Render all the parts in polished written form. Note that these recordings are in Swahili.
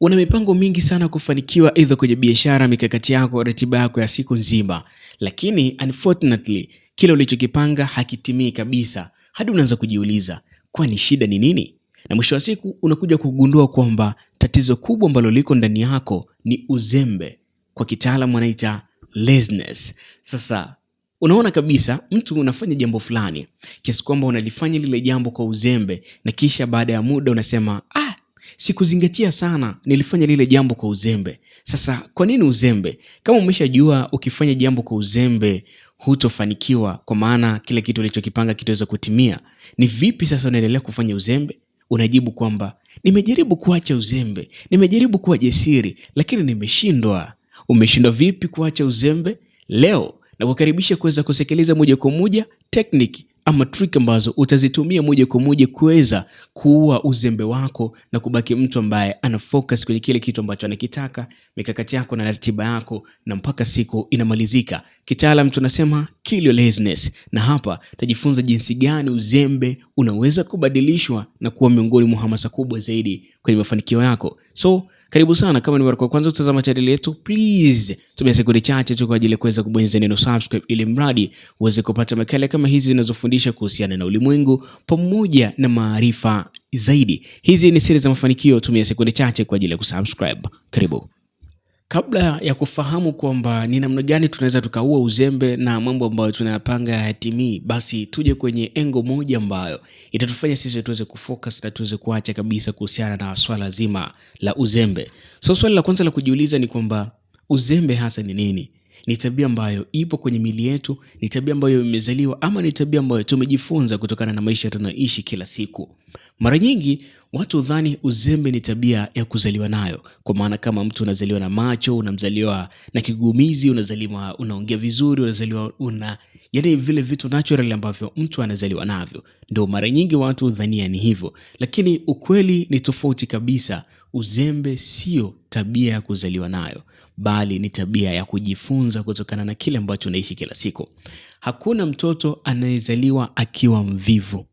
Una mipango mingi sana kufanikiwa either kwenye biashara, mikakati yako, ratiba yako ya siku nzima. Lakini unfortunately, kile ulichokipanga hakitimii kabisa. Hadi unaanza kujiuliza, kwani shida ni nini? Na mwisho wa siku unakuja kugundua kwamba tatizo kubwa ambalo liko ndani yako ni uzembe. Kwa kitaalamu wanaita laziness. Sasa unaona kabisa mtu unafanya jambo fulani kiasi kwamba unalifanya lile jambo kwa uzembe, na kisha baada ya muda unasema sikuzingatia sana, nilifanya lile jambo kwa uzembe. Sasa kwa nini uzembe? Kama umeshajua ukifanya jambo kwa uzembe hutofanikiwa, kwa maana kile kitu ulichokipanga kitaweza kutimia, ni vipi sasa unaendelea kufanya uzembe? Unajibu kwamba nimejaribu kuacha uzembe, nimejaribu kuwa jasiri, lakini nimeshindwa. Umeshindwa vipi kuacha uzembe? Leo na kukaribisha kuweza kusekeleza moja kwa moja technique ama trick ambazo utazitumia moja kwa moja kuweza kuua uzembe wako na kubaki mtu ambaye ana focus kwenye kile kitu ambacho anakitaka, mikakati yako na ratiba yako, na mpaka siku inamalizika. Kitaalam tunasema kill your laziness, na hapa tutajifunza jinsi gani uzembe unaweza kubadilishwa na kuwa miongoni mwa hamasa kubwa zaidi kwenye mafanikio yako. So karibu sana. Kama ni mara ya kwanza kutazama channel yetu, please tumia sekunde chache tu kwa ajili ya kuweza kubonyeza neno subscribe, ili mradi uweze kupata makala kama hizi zinazofundisha kuhusiana na ulimwengu pamoja na maarifa zaidi. Hizi ni siri za mafanikio. Tumia sekunde chache kwa ajili ya kusubscribe. Karibu. Kabla ya kufahamu kwamba ni namna gani tunaweza tukaua uzembe na mambo ambayo tunayapanga hayatimii, basi tuje kwenye engo moja ambayo itatufanya sisi tuweze kufocus na tuweze kuacha kabisa kuhusiana na swala zima la uzembe. So swali la kwanza la kujiuliza ni kwamba uzembe hasa ni nini? Ni tabia ambayo ipo kwenye miili yetu, ni tabia ambayo imezaliwa, ama ni tabia ambayo tumejifunza kutokana na maisha tunayoishi kila siku? Mara nyingi watu hudhani uzembe ni tabia ya kuzaliwa nayo, kwa maana kama mtu unazaliwa na macho, unamzaliwa na kigumizi, unazaliwa unaongea vizuri, unazaliwa yani vile vitu natural ambavyo mtu anazaliwa navyo. Ndio mara nyingi watu hudhania ni hivyo, lakini ukweli ni tofauti kabisa. Uzembe sio tabia ya kuzaliwa nayo, bali ni tabia ya kujifunza kutokana na kile ambacho unaishi kila siku. Hakuna mtoto anayezaliwa akiwa mvivu,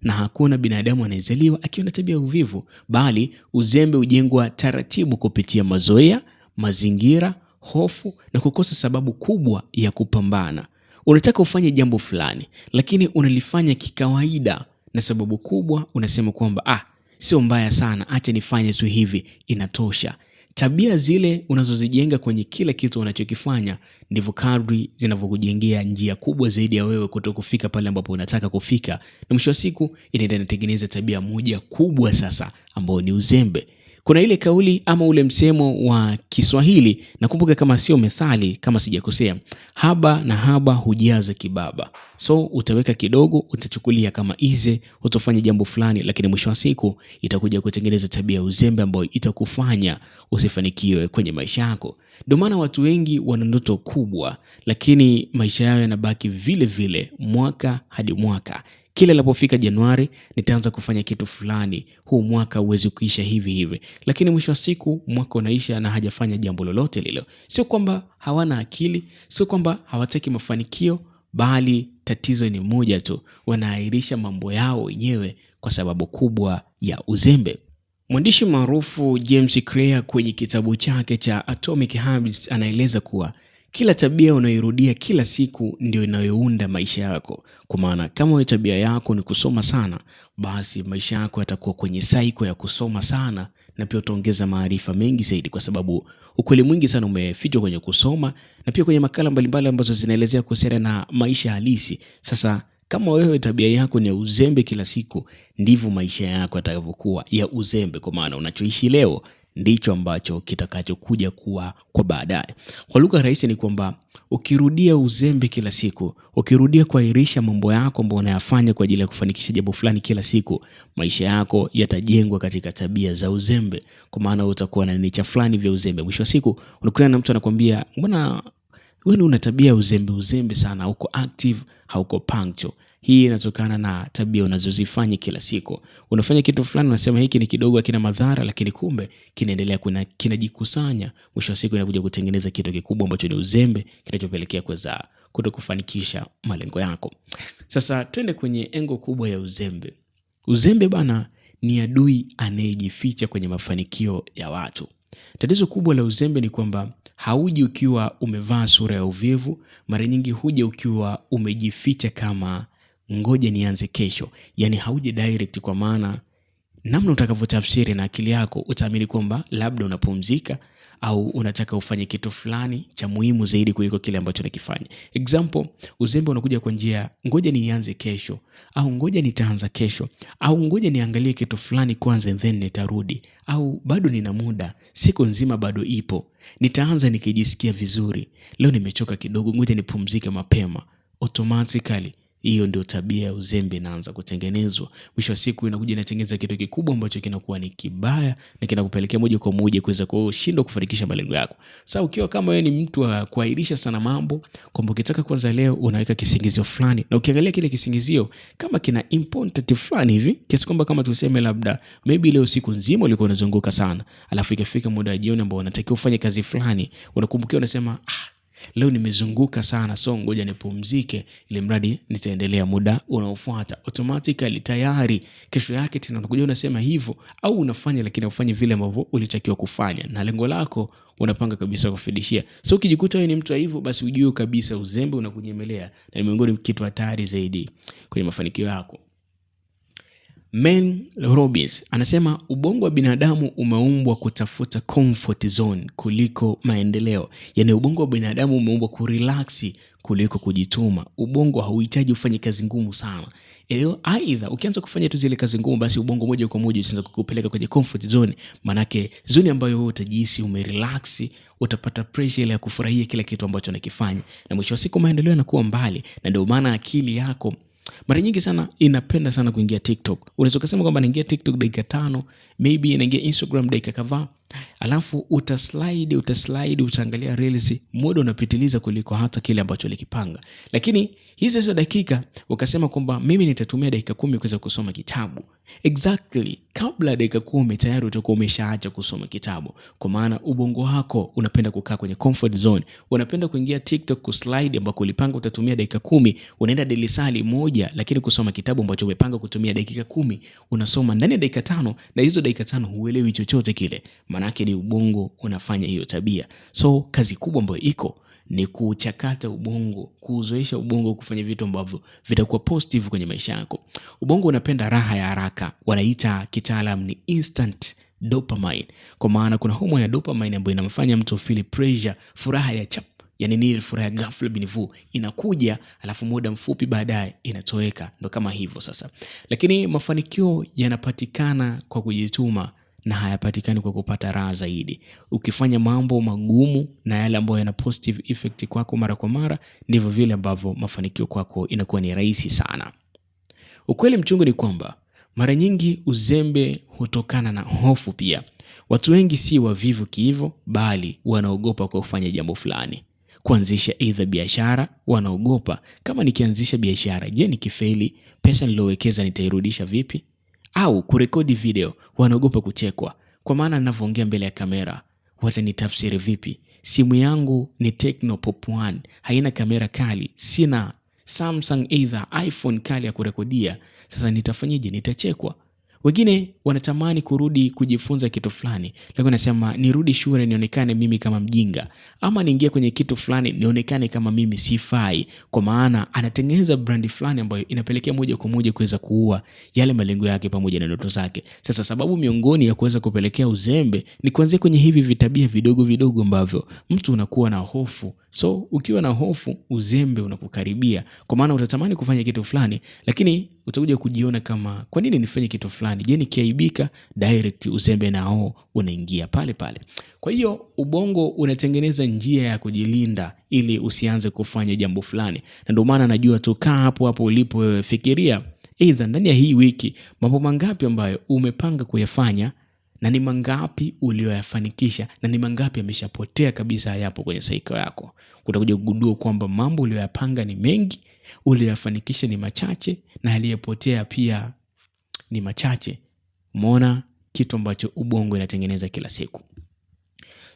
na hakuna binadamu anayezaliwa akiwa na tabia ya uvivu, bali uzembe hujengwa taratibu kupitia mazoea, mazingira, hofu na kukosa sababu kubwa ya kupambana. Unataka ufanye jambo fulani, lakini unalifanya kikawaida, na sababu kubwa unasema kwamba sio mbaya sana, acha nifanye tu hivi, inatosha. Tabia zile unazozijenga kwenye kila kitu unachokifanya ndivyo kadri zinavyokujengea njia kubwa zaidi ya wewe kutokufika pale ambapo unataka kufika, na mwisho wa siku inatengeneza tabia moja kubwa sasa ambayo ni uzembe. Kuna ile kauli ama ule msemo wa Kiswahili, nakumbuka kama sio methali kama sijakosea, haba na haba hujaza kibaba. So utaweka kidogo, utachukulia kama ize, utafanya jambo fulani, lakini mwisho wa siku itakuja kutengeneza tabia ya uzembe ambayo itakufanya usifanikiwe kwenye maisha yako. Ndio maana watu wengi wana ndoto kubwa, lakini maisha yao yanabaki vile vile mwaka hadi mwaka. Kila linapofika Januari, nitaanza kufanya kitu fulani, huu mwaka uweze kuisha hivi hivi, lakini mwisho wa siku mwaka unaisha na hajafanya jambo lolote lile. Sio kwamba hawana akili, sio kwamba hawataki mafanikio, bali tatizo ni moja tu, wanaahirisha mambo yao wenyewe kwa sababu kubwa ya uzembe. Mwandishi maarufu James Clear kwenye kitabu chake cha Atomic Habits anaeleza kuwa kila tabia unayorudia kila siku ndio inayounda maisha yako. Kwa maana kama tabia yako ni kusoma sana, basi maisha yako yatakuwa kwenye cycle ya kusoma sana, na pia utaongeza maarifa mengi zaidi, kwa sababu ukweli mwingi sana umefichwa kwenye kusoma na pia kwenye makala mbalimbali ambazo zinaelezea kuhusiana na maisha halisi. Sasa kama wewe tabia yako ni ya uzembe kila siku, ndivyo maisha yako yatakavyokuwa ya uzembe, kwa maana unachoishi leo ndicho ambacho kitakachokuja kuwa kwa baadaye. Kwa lugha rahisi ni kwamba ukirudia uzembe kila siku, ukirudia kuahirisha mambo yako ambayo unayafanya kwa ajili ya kufanikisha jambo fulani kila siku, maisha yako yatajengwa katika tabia za uzembe, kwa maana utakuwa na nature fulani vya uzembe. Mwisho wa siku unakutana na mtu anakuambia, mbona wewe una tabia ya uzembe sana, uko active, hauko punctual. Hii inatokana na tabia unazozifanya kila siku. Unafanya kitu fulani, unasema hiki ni kidogo, hakina madhara, lakini kumbe kinaendelea kinajikusanya. Mwisho wa siku inakuja kutengeneza kitu kikubwa ambacho ni uzembe, kinachopelekea kuweza kutokufanikisha malengo yako. Sasa twende kwenye engo kubwa ya uzembe. Uzembe bana ni adui anayejificha kwenye mafanikio ya watu. Tatizo kubwa la uzembe ni kwamba hauji ukiwa umevaa sura ya uvivu, mara nyingi huja ukiwa umejificha kama ngoja nianze kesho. Yaani hauji direct, kwa maana namna utakavyotafsiri na akili yako utaamini kwamba labda unapumzika au unataka ufanye kitu fulani cha muhimu zaidi kuliko kile ambacho unakifanya. Example, uzembe unakuja kwa njia ngoja nianze kesho, au ngoja nitaanza kesho, au ngoja niangalie kitu fulani kwanza and then nitarudi, au bado nina muda, siku nzima bado ipo, nitaanza nikijisikia vizuri, leo nimechoka kidogo, ngoja nipumzike mapema. Automatically hiyo ndio tabia ya uzembe inaanza kutengenezwa. Mwisho wa siku inakuja inatengeneza kitu kikubwa ambacho kinakuwa ni kibaya na kinakupelekea moja kwa moja kuweza kushindwa kufanikisha malengo yako. Sasa ukiwa kama wewe ni mtu wa kuahirisha sana mambo, kwamba ukitaka kwanza leo unaweka kisingizio fulani, na ukiangalia kile kisingizio kama kina important fulani hivi, kiasi kwamba kama tuseme labda maybe leo siku nzima ulikuwa unazunguka sana, alafu ikafika muda wa jioni ambao unatakiwa ufanye kazi fulani, unakumbukia unasema leo nimezunguka sana, so ngoja nipumzike ili mradi nitaendelea muda unaofuata. Automatically tayari kesho yake tena unakuja unasema hivyo, au unafanya lakini ufanye vile ambavyo ulitakiwa kufanya, na lengo lako unapanga kabisa kufidishia. So ukijikuta wewe ni mtu wa hivyo, basi ujue kabisa uzembe unakunyemelea na ni miongoni mwa kitu hatari zaidi kwenye mafanikio yako. Mel Robbins anasema ubongo wa binadamu umeumbwa kutafuta comfort zone kuliko maendeleo. Yaani ubongo wa binadamu umeumbwa kurelax kuliko kujituma. Ubongo hauhitaji ufanye kazi ngumu sana. Aidha ukianza kufanya tu zile kazi ngumu, basi ubongo moja kwa moja utaanza kukupeleka kwenye comfort zone. Manake zone ambayo wewe utajihisi umerelax, utapata pressure ile ya kufurahia kila kitu ambacho unakifanya, na mwisho wa siku maendeleo yanakuwa mbali. Na ndio maana akili yako mara nyingi sana inapenda sana kuingia TikTok. Unaweza kusema kwamba naingia TikTok dakika 5, maybe naingia Instagram dakika kadhaa, alafu utaslide utaangalia reels, muda unapitiliza kuliko hata kile ambacho ulikipanga. Lakini hizo dakika ukasema kwamba mimi nitatumia dakika 10 kuweza kusoma kitabu. Exactly, kabla dakika 10 tayari utakuwa umeshaacha kusoma kitabu, kwa maana ubongo wako unapenda kukaa kwenye comfort zone. Unapenda kuingia TikTok kuslide ambako ulipanga utatumia dakika 10, unaenda delisali moja, lakini kusoma kitabu ambacho umepanga kutumia dakika 10 unasoma ndani ya dakika 5, na hizo dakika 5 huelewi chochote kile. Manake ni ubongo unafanya hiyo tabia. So kazi kubwa ambayo iko ni kuchakata ubongo, kuuzoesha ubongo kufanya vitu ambavyo vitakuwa positive kwenye maisha yako. Ubongo unapenda raha ya haraka, wanaita kitaalam ni instant dopamine. Kwa maana kuna hormone ya dopamine ambayo inamfanya mtu feel pressure, furaha ya chap. Yaani ni furaha ghafla binifu inakuja, alafu muda mfupi baadaye inatoweka. Ndio kama hivyo sasa. Lakini mafanikio yanapatikana kwa kujituma na hayapatikani kwa kupata raha zaidi. Ukifanya mambo magumu na yale ambayo yana positive effect kwako mara kwa mara, ndivyo vile ambavyo mafanikio kwako inakuwa ni rahisi sana. Ukweli mchungu ni kwamba mara nyingi uzembe hutokana na hofu pia. Watu wengi si wavivu kiivo, bali wanaogopa kwa kufanya jambo fulani. Kuanzisha either biashara, wanaogopa kama nikianzisha biashara, je, nikifeli pesa niliyowekeza nitairudisha vipi? Au kurekodi video, wanaogopa kuchekwa, kwa maana ninavyoongea mbele ya kamera watanitafsiri vipi? Simu yangu ni Tecno Pop 1, haina kamera kali, sina Samsung either iPhone kali ya kurekodia. Sasa nitafanyaje? Nitachekwa. Wengine wanatamani kurudi kujifunza kitu fulani, lakini wanasema nirudi shule nionekane mimi kama mjinga, ama niingie kwenye kitu fulani nionekane kama mimi sifai, kwa maana anatengeneza brandi fulani ambayo inapelekea moja kwa moja kuweza kuua yale malengo yake pamoja na ndoto zake. Sasa sababu miongoni ya kuweza kupelekea uzembe ni kuanzia kwenye hivi vitabia vidogo vidogo ambavyo mtu unakuwa na hofu. So ukiwa na hofu, uzembe unakukaribia, kwa maana utatamani kufanya kitu fulani, lakini utakuja kujiona kama kwa nini nifanye kitu fulani? Je, nikiaibika? Direct uzembe nao unaingia pale pale. Kwa hiyo ubongo unatengeneza njia ya kujilinda ili usianze kufanya jambo fulani. Na ndio maana najua tu kaa hapo hapo ulipo wewe, fikiria either ndani ya hii wiki mambo mangapi ambayo umepanga kuyafanya na ni mangapi ulioyafanikisha na ni mangapi yameshapotea kabisa hayapo kwenye saiko yako. Utakuja kugundua kwamba mambo uliyoyapanga ni mengi, uliyoyafanikisha ni machache, na aliyepotea pia ni machache. Umeona kitu ambacho ubongo inatengeneza kila siku.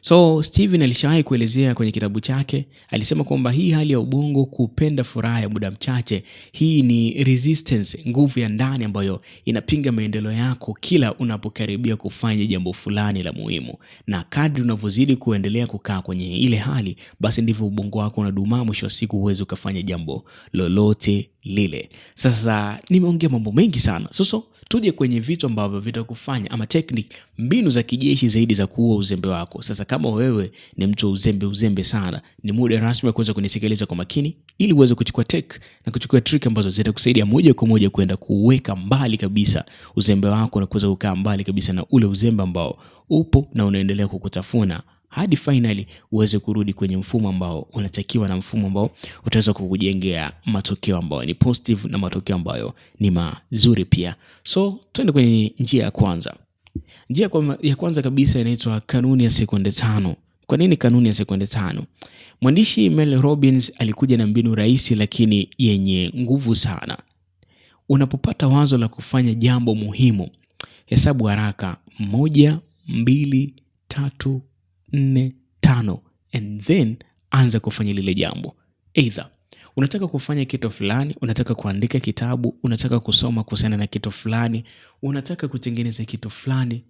So Steven alishawahi kuelezea kwenye kitabu chake, alisema kwamba hii hali ya ubongo kupenda furaha ya muda mchache, hii ni resistance, nguvu ya ndani ambayo inapinga maendeleo yako kila unapokaribia kufanya jambo fulani la muhimu. Na kadri unavyozidi kuendelea kukaa kwenye ile hali, basi ndivyo ubongo wako unadumaa, mwisho wa siku huwezi ukafanya jambo lolote lile. Sasa nimeongea mambo mengi sana. Sasa tuje kwenye vitu ambavyo vitakufanya ama technique, mbinu za kijeshi zaidi za kuua uzembe wako. Sasa kama wewe ni mtu uzembe sana, ni muda rasmi kuweza kunisikiliza kwa makini ili uweze kuchukua tech na kuchukua trick ambazo zitakusaidia moja kwa moja kwenda kuweka mbali kabisa uzembe wako na kuweza kukaa mbali kabisa na ule uzembe ambao upo na unaendelea kukutafuna, hadi finally uweze kurudi kwenye mfumo ambao unatakiwa na mfumo ambao utaweza kukujengea matokeo ambayo ni positive na matokeo ambayo ni mazuri pia. So twende kwenye njia ya kwanza. Njia ya kwanza kabisa inaitwa kanuni ya sekunde 5. Kwa nini kanuni ya sekunde 5? Mwandishi Mel Robbins alikuja na mbinu rahisi lakini yenye nguvu sana. Unapopata wazo la kufanya jambo muhimu, hesabu haraka 1, 2, 3, 4, 5 and then anza kufanya lile jambo. Either unataka kufanya kitu fulani, unataka kuandika kitabu, unataka kusoma kuhusiana na kitu fulani, unataka kutengeneza kitu fulani,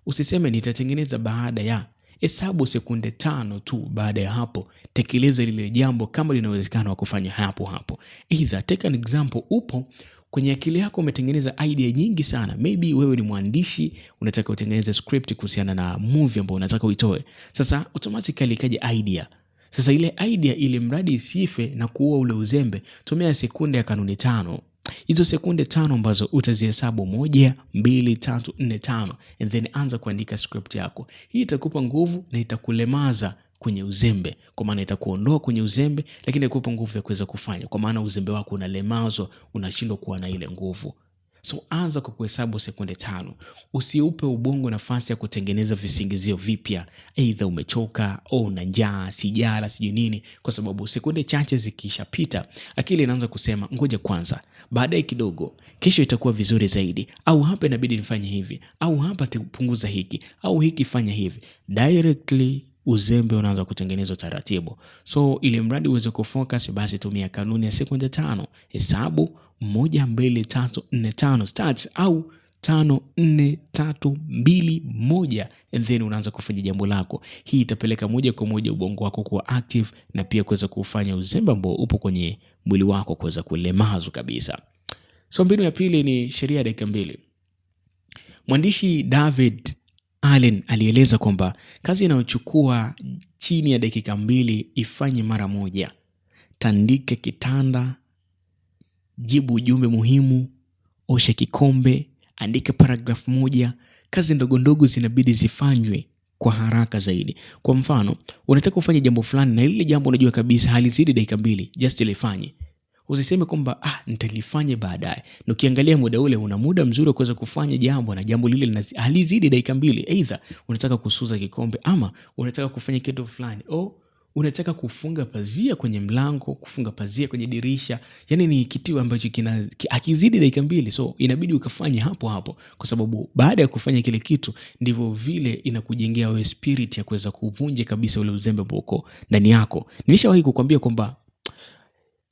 usiseme nitatengeneza baada ya. Hesabu sekunde 5 tu, baada ya hapo tekeleza lile jambo kama linawezekana wa kufanya hapo. Either take an example, upo kwenye akili yako umetengeneza idea nyingi sana. Maybe wewe ni mwandishi, unataka utengeneze script kuhusiana na movie ambayo unataka uitoe. Sasa automatically ikaja idea. Sasa ile idea, ile mradi isife na kuua ule uzembe, tumia sekunde ya kanuni 5. Hizo sekunde 5 ambazo utazihesabu 1, 2, 3, 4, 5 and then anza kuandika script yako. Hii itakupa nguvu na itakulemaza kwenye uzembe, kwa maana itakuondoa kwenye uzembe, lakini itakupa nguvu ya kuweza kufanya, kwa maana uzembe wako unalemazwa, unashindwa kuwa na ile nguvu. So anza kwa kuhesabu sekunde 5. Usiupe ubongo nafasi ya kutengeneza visingizio vipya, aidha umechoka au una njaa, sijala, sijui nini, kwa sababu sekunde chache zikishapita akili inaanza kusema ngoja kwanza, baadaye kidogo, kesho itakuwa vizuri zaidi, au hapa inabidi nifanye hivi, au hapa tupunguza hiki, au hiki fanya hivi. Directly uzembe unaanza kutengenezwa taratibu. So ili mradi uweze kufocus, basi tumia kanuni ya sekunde 5. Hesabu 1, 2, 3, 4, 5 start, au 5, 4, 3, 2, 1 and then unaanza kufanya jambo lako. Hii itapeleka moja kwa moja ubongo wako kuwa active na pia kuweza kufanya uzembe ambao upo kwenye mwili wako kuweza kulemazwa kabisa. So mbinu ya pili ni sheria ya dakika 2. Mwandishi David Allen alieleza kwamba kazi inayochukua chini ya dakika 2 ifanye mara moja. Tandika kitanda, jibu ujumbe muhimu, osha kikombe, andika paragraph 1. Kazi ndogo ndogo zinabidi zifanywe kwa haraka zaidi. Kwa mfano, unataka kufanya jambo fulani na ile jambo unajua kabisa halizidi dakika 2, just lifanye. Usiseme kwamba nitalifanya baadaye. Na ukiangalia muda ule una muda mzuri wa kuweza kufanya jambo na jambo lile halizidi dakika 2. Either unataka kusuza kikombe ama unataka kufanya kitu fulani, au unataka kufunga pazia kwenye mlango, kufunga pazia kwenye dirisha. Yani ni kitu ambacho hakizidi dakika 2. So inabidi ukafanya hapo kwa sababu baada ya kufanya kile kitu ndivyo vile inakujengea wewe spirit ya kuweza kuvunja kabisa ule uzembe uko ndani yako. Nilishawahi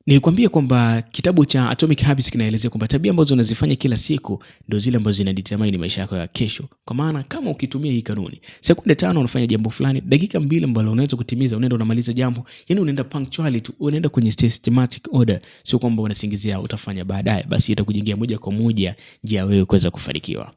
Nilikwambia kwamba kitabu cha Atomic Habits kinaelezea kwamba tabia ambazo unazifanya kila siku ndio zile ambazo zinadetermine maisha yako ya kesho. Kwa maana kama ukitumia hii kanuni, sekunde 5 unafanya jambo fulani, dakika 2 ambalo unaweza kutimiza, unaenda unamaliza jambo. Yani unaenda punctuality, unaenda kwenye systematic order, sio kwamba unasingizia utafanya baadaye. Basi itakujengea moja kwa moja njia wewe kuweza kufanikiwa.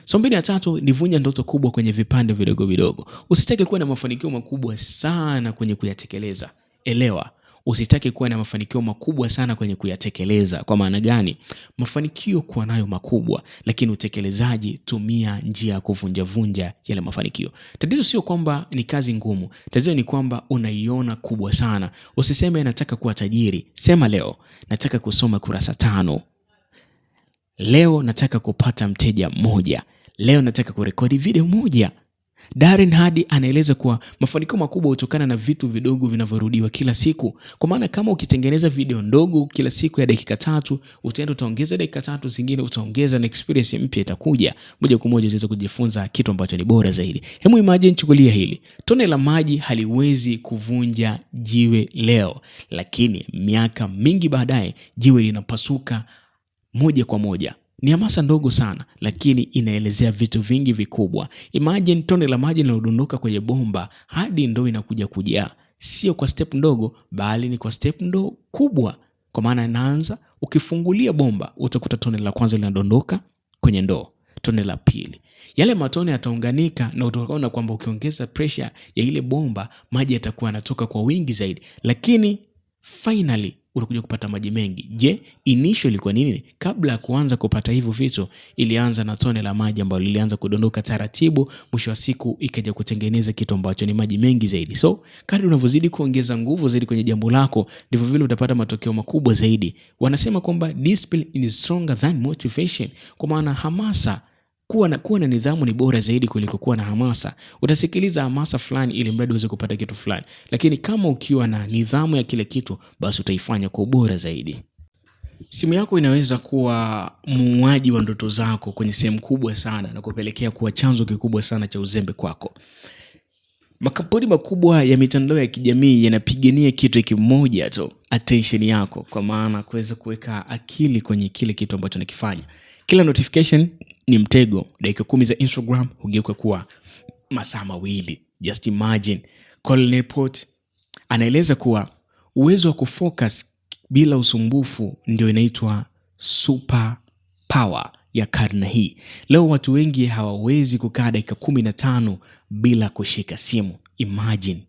So mbinu ya 3 ni vunja ndoto kubwa kwenye vipande vidogo vidogo. Usitake kuwa na mafanikio makubwa sana kwenye kuyatekeleza. Elewa, usitake kuwa na mafanikio makubwa sana kwenye kuyatekeleza. Kwa maana gani? Mafanikio kuwa nayo makubwa, lakini utekelezaji tumia njia ya kuvunja yale mafanikio. Tatizo sio kwamba ni kazi ngumu. Tatizo ni kwamba unaiona kubwa sana. Usiseme nataka kuwa tajiri. Sema leo nataka kusoma kurasa 5. Leo nataka kupata mteja mmoja. Leo nataka kurekodi video moja. Darren Hardy anaeleza kuwa mafanikio makubwa hutokana na vitu vidogo vinavyorudiwa kila siku. Kwa maana kama ukitengeneza video ndogo kila siku ya dakika 3, utaongeza dakika 3 zingine, utaongeza na experience mpya itakuja. Moja kwa moja utaweza kujifunza kitu ambacho ni bora zaidi. Hebu imagine, chukulia hili. Tone la maji haliwezi kuvunja jiwe leo, lakini miaka mingi baadaye jiwe linapasuka moja kwa moja. Ni hamasa ndogo sana, lakini inaelezea vitu vingi vikubwa. Imagine tone la maji linalodondoka kwenye bomba hadi ndoo inakuja kujaa. Sio kwa step ndogo, bali ni kwa step kubwa. Kwa maana inaanza, ukifungulia bomba utakuta tone la kwanza linadondoka kwenye ndoo, tone la pili. Yale matone yataunganika na utaona kwamba ukiongeza pressure ya ile bomba maji yatakuwa yanatoka kwa wingi zaidi, lakini finally unakuja kupata maji mengi. Je, initially kwa nini? Kabla ya kuanza kupata hivyo vitu, ilianza na tone la maji ambalo lilianza kudondoka taratibu, mwisho wa siku ikaja kutengeneza kitu ambacho ni maji mengi zaidi. So, kadri unavyozidi kuongeza nguvu zaidi kwenye jambo lako, ndivyo vile utapata matokeo makubwa zaidi. Wanasema kwamba discipline is stronger than motivation. Kwa maana hamasa, kuwa na nidhamu ni bora zaidi kuliko kuwa na hamasa. Utasikiliza hamasa fulani ili mradi uweze kupata kitu fulani, lakini kama ukiwa na nidhamu ya kile kitu, basi utaifanya kwa ubora zaidi. Simu yako inaweza kuwa muuaji wa ndoto zako kwenye sehemu kubwa sana na kupelekea kuwa chanzo kikubwa sana cha uzembe kwako. Makampuni makubwa ya mitandao ya kijamii yanapigania kitu kimoja tu, attention yako, kwa maana kuweza kuweka akili kwenye kile kitu ambacho unakifanya. Kila notification ni mtego. Dakika 10 za Instagram hugeuka kuwa masaa 2. Just imagine. Colin Newport anaeleza kuwa uwezo wa kufocus bila usumbufu ndio inaitwa super power ya karne hii. Leo watu wengi hawawezi kukaa dakika 15 bila kushika simu. Imagine.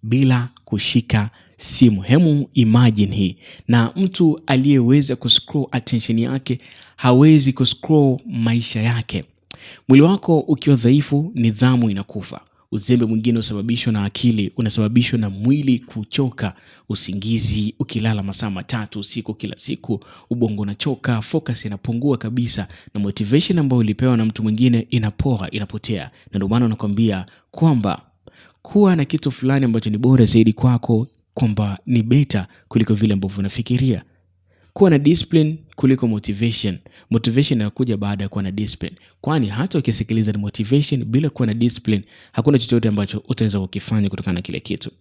Bila kushika simu. Hemu imagine hii. Na mtu aliyeweza kuscroll attention yake hawezi kuscroll maisha yake. Mwili wako ukiwa dhaifu, nidhamu inakufa. Uzembe mwingine usababishwa na akili, unasababishwa na mwili kuchoka. Usingizi, ukilala masaa 3 usiku kila siku, ubongo unachoka, focus inapungua kabisa, na motivation ambayo ulipewa na mtu mwingine inapotea. Na ndio maana nakwambia kwamba kuwa na kitu fulani ambacho ni bora zaidi kwako, kwamba ni beta kuliko vile ambavyo unafikiria. Kuwa na discipline kuliko motivation. Motivation inakuja baada ya kuwa na discipline. Kwani hata ukisikiliza ni motivation bila kuwa na discipline, hakuna chochote ambacho utaweza kukifanya kutokana na kile kitu.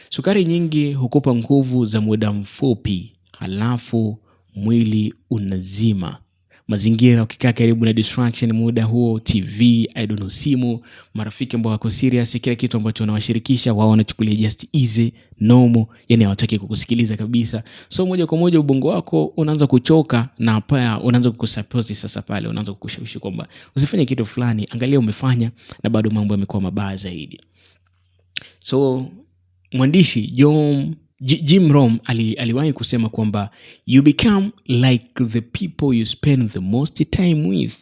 Sukari nyingi hukupa nguvu za muda mfupi, halafu mwili unazima. Mazingira, ukikaa karibu na distraction muda huo, TV, simu, marafiki ambao wako serious, kila kitu ambacho unawashirikisha wao wanachukulia just easy, normal, yani hawataki kukusikiliza kabisa. So moja kwa moja ubongo wako unaanza kuchoka, na pia unaanza kukusupport. Sasa pale unaanza kukushawishi kwamba usifanye kitu fulani, angalia umefanya na bado mambo yamekuwa mabaya zaidi. So mwandishi Jim Rohn aliwahi kusema kwamba you become like the people you spend the most time with.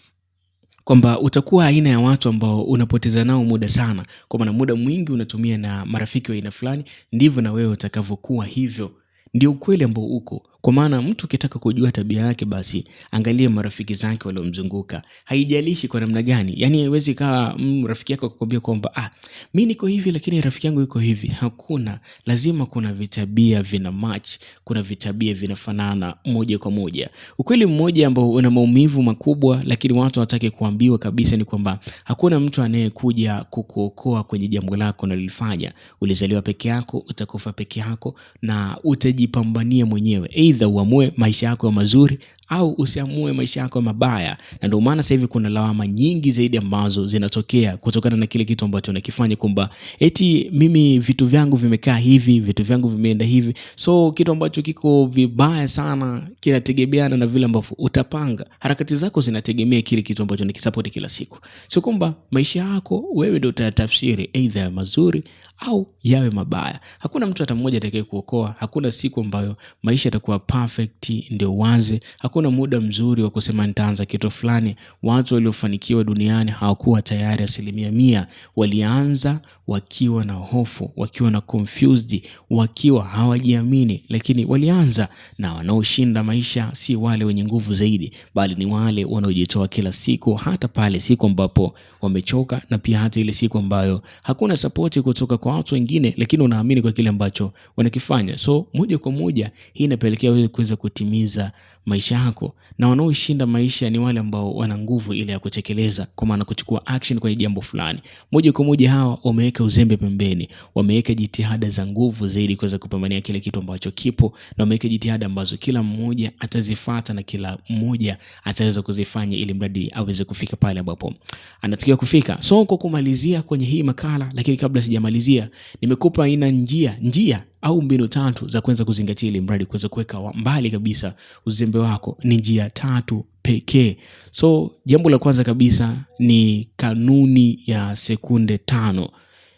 Kwamba utakuwa aina ya watu ambao unapoteza nao muda sana. Kwa maana muda mwingi unatumia na marafiki wa aina fulani, ndivyo na wewe utakavyokuwa hivyo. Ndio ukweli ambao uko. Kwa maana mtu ukitaka kujua tabia yake, basi angalia marafiki zake waliomzunguka. Haijalishi kwa namna gani. Yani haiwezi kawa rafiki yako akakwambia kwamba mimi niko hivi lakini rafiki yangu yuko hivi. Hakuna. Lazima kuna vitabia vina match, kuna vitabia vinafanana moja kwa moja. Ukweli mmoja ambao una maumivu makubwa lakini watu hawataki kuambiwa kabisa ni kwamba hakuna mtu anayekuja kukuokoa kwenye jambo lako unalofanya. Ulizaliwa peke yako, utakufa peke yako, na utajipambania mwenyewe. Either uamue maisha yako mazuri au usiamue maisha yako mabaya. Na ndio maana sasa hivi kuna lawama nyingi zaidi ambazo zinatokea kutokana na kile kitu ambacho unakifanya, kwamba eti mimi vitu vyangu vimekaa hivi, vitu vyangu vimeenda hivi. So kitu ambacho kiko vibaya sana kinategemeana na vile ambavyo utapanga. Harakati zako zinategemea kile kitu ambacho unakisupport kila siku. Sio kwamba maisha yako wewe ndio utatafsiri either mazuri au yawe mabaya. Hakuna mtu hata mmoja atakaye kuokoa. Hakuna siku ambayo maisha yatakuwa perfect ndio uanze. Hakuna hakuna muda mzuri wa kusema nitaanza kitu fulani. Watu waliofanikiwa duniani hawakuwa tayari 100%. Walianza wakiwa na hofu, wakiwa na confused, wakiwa hawajiamini, lakini walianza. Na wanaoshinda maisha si wale wenye nguvu zaidi, bali ni wale wanaojitoa kila siku, hata pale siku ambapo wamechoka, na pia hata ile siku ambayo hakuna support kutoka kwa watu wengine, lakini unaamini kwa kile ambacho wanakifanya. So moja kwa moja hii inapelekea wewe kuweza kutimiza maisha yako. Na wanaoshinda maisha ni wale ambao wana nguvu ile ya kutekeleza, kwa maana kuchukua action kwenye jambo fulani. Moja kwa moja hawa wameweka uzembe pembeni, wameweka jitihada za nguvu zaidi kuweza kupambania kile kitu ambacho kipo, na wameweka jitihada ambazo kila mmoja atazifuata na kila mmoja ataweza kuzifanya ili mradi aweze kufika pale ambapo anatakiwa kufika. So kwa kumalizia kwenye hii makala, lakini kabla sijamalizia, nimekupa aina njia au mbinu 3 za kuweza kuzingatia ili mradi kuweza kuweka mbali kabisa uzembe wako. Ni njia 3 pekee. So jambo la kwanza kabisa ni kanuni ya sekunde 5.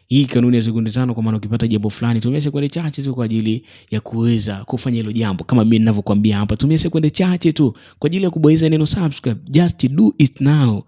Hii kanuni ya sekunde 5, kwa maana ukipata jambo fulani tumia sekunde chache tu kwa ajili ya kuweza kufanya hilo jambo. Kama mimi ninavyokuambia hapa, tumia sekunde chache tu kwa ajili ya kubonyeza neno subscribe. Just do it now.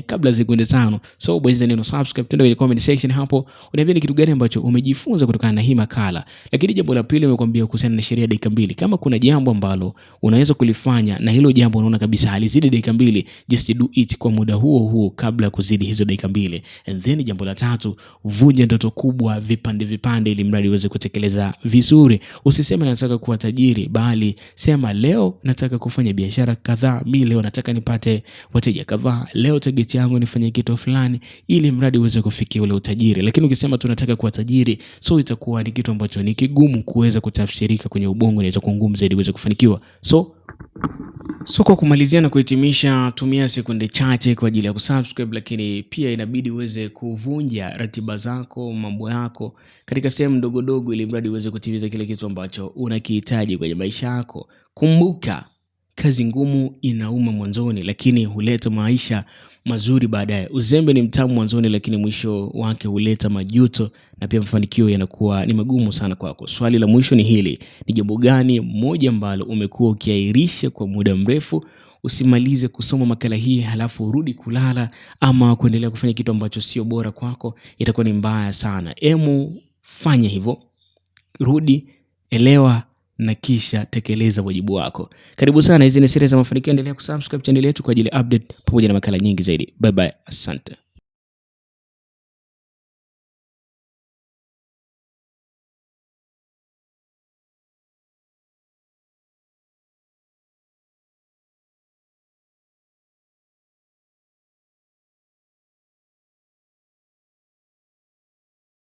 Kabla sekunde 5. So bonyeza neno subscribe, twende kwenye comment section hapo, uniambie ni kitu gani ambacho umejifunza kutokana na hii makala. Lakini jambo la pili nimekuambia kuhusiana na sheria dakika 2. Kama kuna jambo ambalo unaweza kulifanya na hilo jambo unaona kabisa halizidi dakika 2, just do it kwa muda huo kabla ya kuzidi hizo dakika 2. And then jambo la 3, vunja ndoto kubwa vipande ili mradi uweze kutekeleza vizuri. Usiseme nataka kuwa tajiri, bali sema leo nataka kufanya biashara kadhaa, mimi leo nataka nipate wateja kadhaa, leo target yangu nifanye kitu fulani ili mradi uweze kufikia ule utajiri. Lakini ukisema tunataka kuwa tajiri, so itakuwa ni kitu ambacho ni kigumu kuweza kutafsirika kwenye ubongo, na itakuwa ngumu zaidi uweze kufanikiwa. So kwa kumalizia na kuhitimisha, tumia sekunde chache kwa ajili ya kusubscribe, lakini pia inabidi uweze kuvunja ratiba zako, mambo yako katika sehemu ndogo ili mradi uweze kutimiza kile kitu ambacho unakihitaji kwenye maisha yako. Kumbuka, kazi ngumu inauma mwanzoni, lakini huleta maisha mazuri baadaye. Uzembe ni mtamu mwanzoni, lakini mwisho wake huleta majuto, na pia mafanikio yanakuwa ni magumu sana kwako. Swali la mwisho ni hili: ni jambo gani moja ambalo umekuwa ukiahirisha kwa muda mrefu? Usimalize kusoma makala hii halafu urudi kulala ama kuendelea kufanya kitu ambacho sio bora kwako, itakuwa ni mbaya sana. Fanya hivyo, rudi, elewa na kisha tekeleza wajibu wako. Karibu sana, hizi ni siri za mafanikio. Endelea kusubscribe channel yetu kwa ajili ya update pamoja na makala nyingi zaidi. Bye bye, asante.